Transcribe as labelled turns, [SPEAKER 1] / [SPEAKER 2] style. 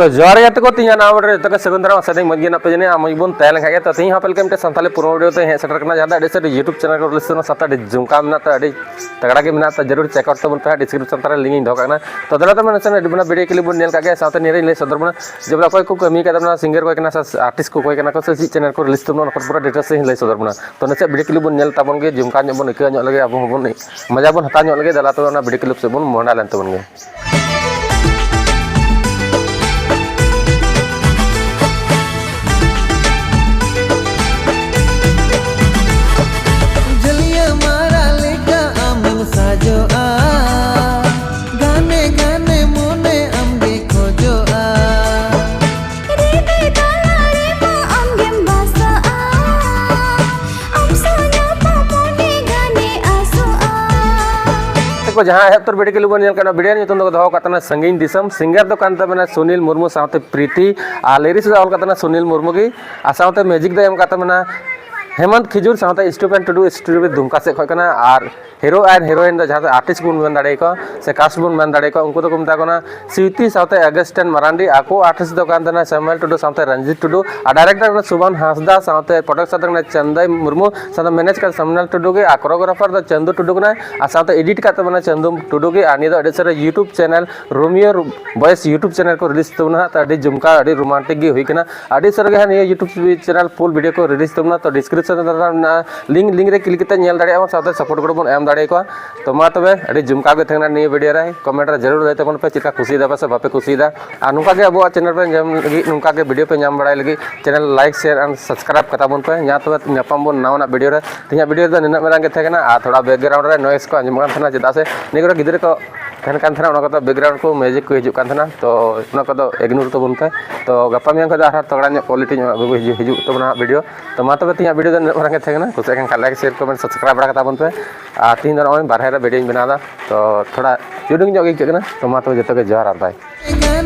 [SPEAKER 1] तो जोर याते को तीन नाम रे तक सगुंदरा सदे मगे ना पे जने आमबन तैल खागे तो तीन हापल के संताली पूर्ण वीडियो ते हे सेटर करना जहां अडे से यूट्यूब चैनल को लिसन सता जुमका में तो अडे तगड़ा के मिना तो जरूर चेकआउट तो बन पे डिस्क्रिप्शन तारे लिंक दो करना तो दला तो मन से बना वीडियो क्लिप बन नेल कागे साथ नेरे ले सदर बना जब कोई को कमी का बना सिंगर कोई कना आर्टिस्ट को कोई कना को से चैनल को लिस्ट बना पूरा डिटेल्स से ले सदर बना तो नसे वीडियो क्लिप बन नेल ताबन के जुमका बन इका लगे अब बन मजा बन हता लगे दला तो वीडियो क्लिप से बन मोना लेन तबन गे जहाँ है तो वीडियो के लिए बन वीडियो नितुम दो दो कतना संगीन दिसम सिंगर दो कांता बना सुनील मुर्मू साथे प्रीति आ लिरिक्स दो कतना सुनील मुर्मू की आ साथे म्यूजिक दो एम कता बना हेमंत खिजुर साथे स्टूपेंट टुडू स्टूडियो दुमका से खना और हीरो एंड हीरोइन दो जहाँ आर्टिस्ट बन मन दाड़े को से कास्ट बन मन दाड़े को उनको तो मता को स्वीति साथे अगस्टन मरांडी आको आर्टिस्ट दो कांता सैमुअल टुडू साथे रंजीत टुडू और डायरेक्टर शुभम हांसदा साथे प्रोडक्शन चंदय मुर्मू साथे मैनेज कर समनल टुडू के कोरियोग्राफर दो चंदू टुडू ना और साथे एडिट करते बना चंदू टुडू के आनी दो अडे sir YouTube channel Romeo boys YouTube channel को रिलीज तबना तो अडे जुमका अडे रोमांटिक गे हुई कना अडे सर गे ये यूट्यूब चैनल फुल वीडियो को रिलीज तबना तो डिस्क्रिप्शन लिंक रे क्लिक करते नेल दाड़े साथे सपोर्ट को एम दाड़े को तो मा तबे अडे जुमका गे थेना नि वीडियो रे कमेंट रे जरूर दे तबन पे चिका खुशी दा से बापे खुशी दा आ नुका गे अबो चैनल पे जम लगी नुका गे वीडियो पे नाम बड़ाई लगी channel like share and subscribe कता बन पे या तबे नापाम बन नावना वीडियो रे तिया वीडियो द निना मेरा गे थेना आ थोड़ा बैकग्राउंड रे नॉइस को अंजम कान थना जदा से निगरो गिदरे को तहन कान थना ओना को बैकग्राउंड को म्यूजिक को हिजु कान थना तो ओना को इग्नोर तो बन पे तो गप्पा में को आरा तगड़ा क्वालिटी हिजु तो बना वीडियो तो मा तबे तिया वीडियो द मेरा गे थेना कुछ एक लाइक शेयर कमेंट सब्सक्राइब बड़ा कता बन पे आ तीन दिन बारह वीडियो बनादा तो थोड़ा यूडिंग जो तो मा तो जतो के जोहार बाय।